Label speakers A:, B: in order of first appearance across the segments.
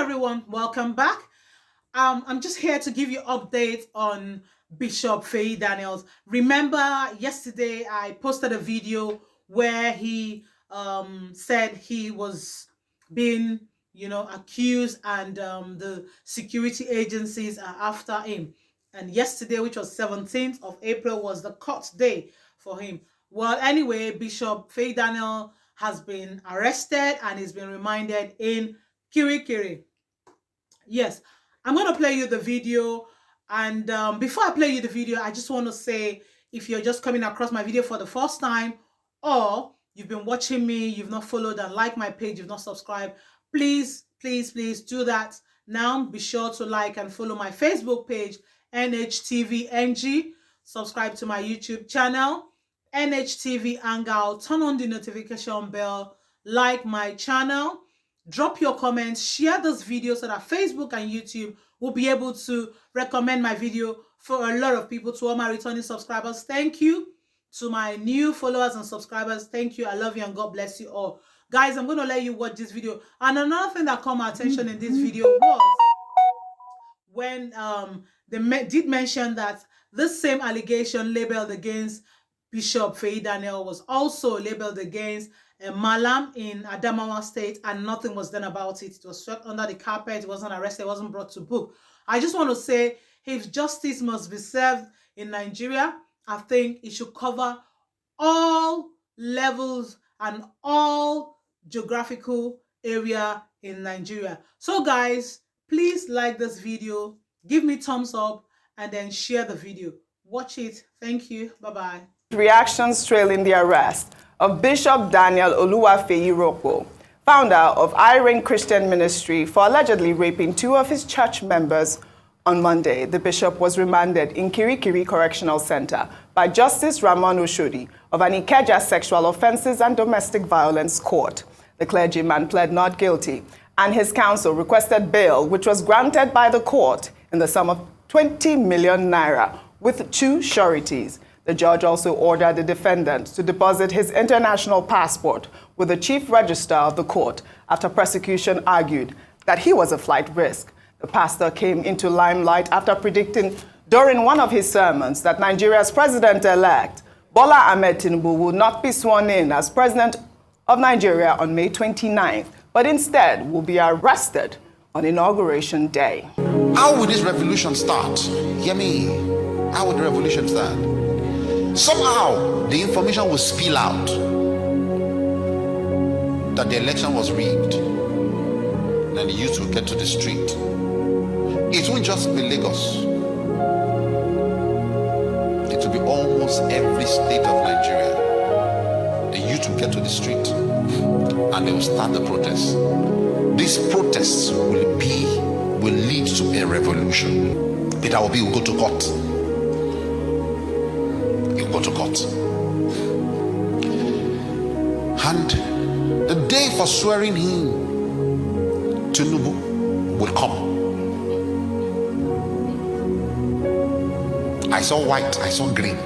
A: everyone, welcome back. I'm just here to give you updates on Bishop Feyi Daniels. Remember yesterday I posted a video where he said he was being accused, and the security agencies are after him. And yesterday, which was 17th of April, was the court day for him. Well, anyway, Bishop Feyi Daniel has been arrested and he's been remanded in Kirikiri. Yes, I'm going to play you the video. And before I play you the video, I just want to say, if you're just coming across my video for the first time, or you've been watching me, you've not followed and liked my page, you've not subscribed, please do that now. Be sure to like and follow my Facebook page, NHTVNG. Subscribe to my YouTube channel, NHTV Angle. Turn on the notification bell, like my channel, drop your comments, share this video so that Facebook and YouTube will be able to recommend my video for a lot of people. To all my returning subscribers, thank you. To my new followers and subscribers, thank you. I love you and God bless you all. Guys, I'm going to let you watch this video. And another thing that caught my attention in this video was when they did mention that this same allegation labeled against Bishop Feyi Daniel was also labeled against a Malam in Adamawa State, and nothing was done about it. It was swept under the carpet. It wasn't arrested. It wasn't brought to book. I just want to say, if justice must be served in Nigeria, I think it should cover all levels and all geographical area in Nigeria. So guys, please like this video, give me thumbs up, and then share the video. Watch it. Thank you. Bye-bye.
B: Reactions trailing the arrest of Bishop Daniel Oluwafeyi, founder of Irene Christian Ministry, for allegedly raping two of his church members. On Monday, the bishop was remanded in Kirikiri Correctional Center by Justice Ramon Oshodi of an Ikeja Sexual Offences and Domestic Violence Court. The clergyman pled not guilty, and his counsel requested bail, which was granted by the court in the sum of 20 million naira with two sureties. The judge also ordered the defendant to deposit his international passport with the chief registrar of the court after prosecution argued that he was a flight risk. The pastor came into limelight after predicting during one of his sermons that Nigeria's president-elect, Bola Ahmed Tinubu, will not be sworn in as president of Nigeria on May 29th, but instead will be arrested on Inauguration Day.
C: How will this revolution start? Hear me. How will the revolution start? Somehow, the information will spill out that the election was rigged. Then the youth will get to the street. It won't just be Lagos. It will be almost every state of Nigeria. The youth will get to the street and they will start the protest. These protests will lead to a revolution. Peter Obi will go to court. He will go to court. And the day for swearing him, Tinubu, will come. I saw white, I saw green.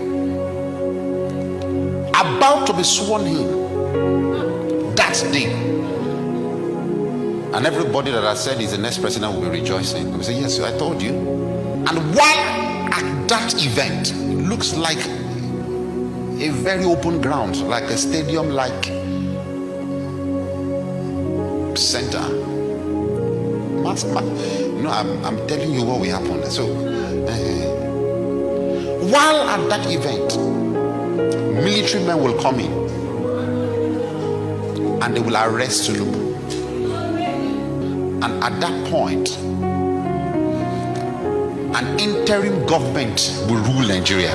C: About to be sworn in that day. And everybody that I said is the next president will be rejoicing. They will say, yes, I told you. And while at that event, it looks like a very open ground, like a stadium-like center. I'm telling you what will happen. So, while at that event, military men will come in and they will arrest Tinubu. And at that point, an interim government will rule Nigeria.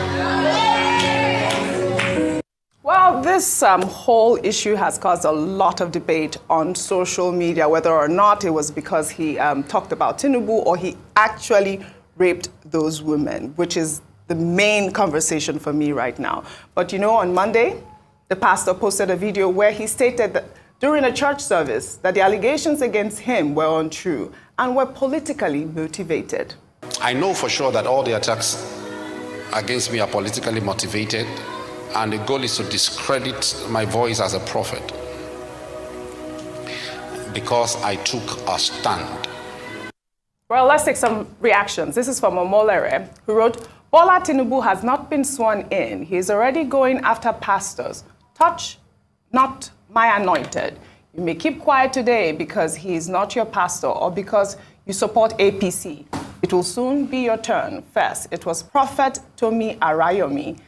B: Well, this whole issue has caused a lot of debate on social media, whether or not it was because he talked about Tinubu or he actually raped those women, which is the main conversation for me right now. But you know, on Monday, the pastor posted a video where he stated that during a church service that the allegations against him were untrue and were politically motivated.
C: I know for sure that all the attacks against me are politically motivated, and the goal is to discredit my voice as a prophet because I took a stand
B: Well, let's take some reactions. This is from Omolere, who wrote, Bola Tinubu has not been sworn in. He is already going after pastors. Touch not my anointed. You may keep quiet today because he is not your pastor or because you support APC. It will soon be your turn. First, it was Prophet Tomi Arayomi.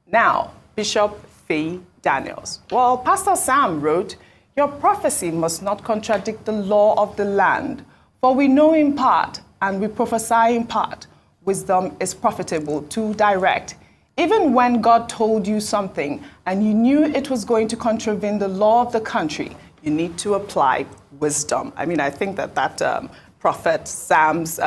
B: Now, Bishop Feyi Daniels. Well, Pastor Sam wrote, your prophecy must not contradict the law of the land. For we know in part, and we prophesy in part. Wisdom is profitable to direct. Even when God told you something and you knew it was going to contravene the law of the country, you need to apply wisdom. I mean, I think that Prophet Sam's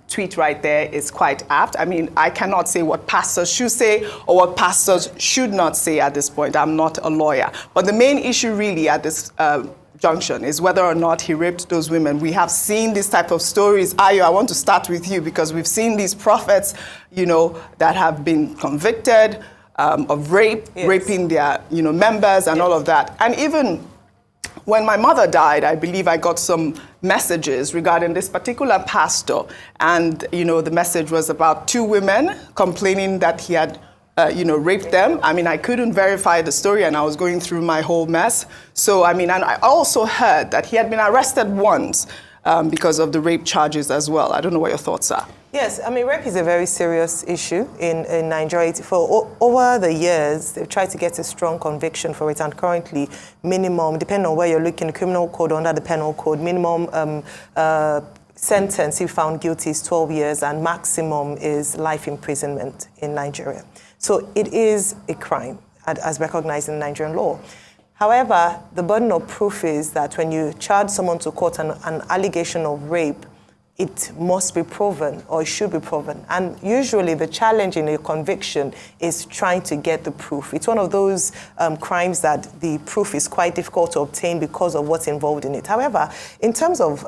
B: tweet right there is quite apt. I mean, I cannot say what pastors should say or what pastors should not say at this point. I'm not a lawyer. But the main issue really at this junction is whether or not he raped those women. We have seen this type of stories. Ayo, I want to start with you because we've seen these prophets, you know, that have been convicted of rape, yes, raping their, you know, members and yes, all of that. And even when my mother died, I believe I got some messages regarding this particular pastor. And, you know, the message was about 2 women complaining that he had raped them. I mean, I couldn't verify the story and I was going through my whole mess. So, I mean, and I also heard that he had been arrested once because of the rape charges as well. I don't know what your thoughts are.
D: Yes, I mean, rape is a very serious issue in Nigeria. For over the years, they've tried to get a strong conviction for it, and currently, minimum, depending on where you're looking, criminal code, under the penal code, minimum sentence, if found guilty, is 12 years, and maximum is life imprisonment in Nigeria. So it is a crime, as recognized in Nigerian law. However, the burden of proof is that when you charge someone to court an allegation of rape, it must be proven, or it should be proven. And usually the challenge in a conviction is trying to get the proof. It's one of those crimes that the proof is quite difficult to obtain because of what's involved in it. However, in terms of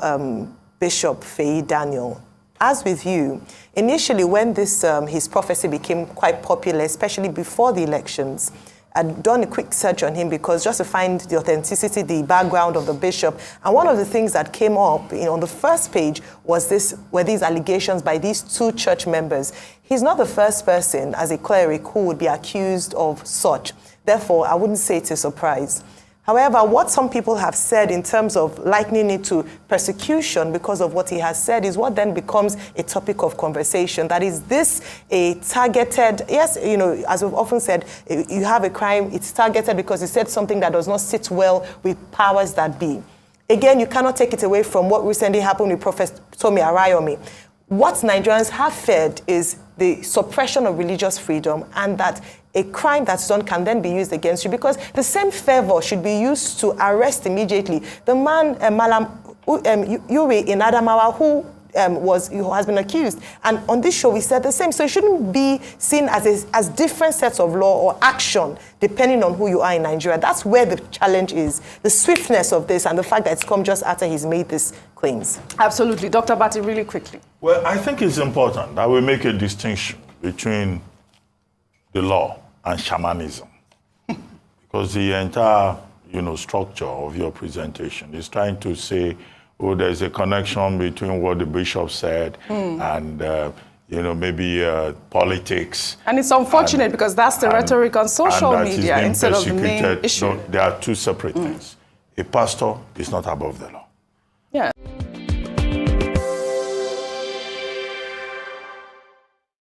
D: Bishop Feyi Daniel, as with you, initially when this his prophecy became quite popular, especially before the elections, I'd done a quick search on him because just to find the authenticity, the background of the bishop. And one of the things that came up on the first page were these allegations by these 2 church members. He's not the first person as a cleric who would be accused of such. Therefore, I wouldn't say it's a surprise. However, what some people have said in terms of likening it to persecution because of what he has said is what then becomes a topic of conversation. That is this a targeted, yes, you know, as we've often said, you have a crime, it's targeted because he said something that does not sit well with powers that be. Again, you cannot take it away from what recently happened with Prophet Tomi Arayomi. What Nigerians have feared is the suppression of religious freedom, and that a crime that's done can then be used against you, because the same fervor should be used to arrest immediately the man, Malam Yuri in Adamawa, who has been accused. And on this show, we said the same. So it shouldn't be seen as different sets of law or action, depending on who you are in Nigeria. That's where the challenge is, the swiftness of this and the fact that it's come just after he's made these claims. Absolutely. Dr. Bati, really quickly.
E: Well, I think it's important that we make a distinction between the law and shamanism. Because the entire, structure of your presentation is trying to say, oh, there's a connection between what the bishop said and, maybe politics.
B: And it's unfortunate because that's the rhetoric on social media instead of the main issue.
E: No, there are 2 separate things. A pastor is not above the law.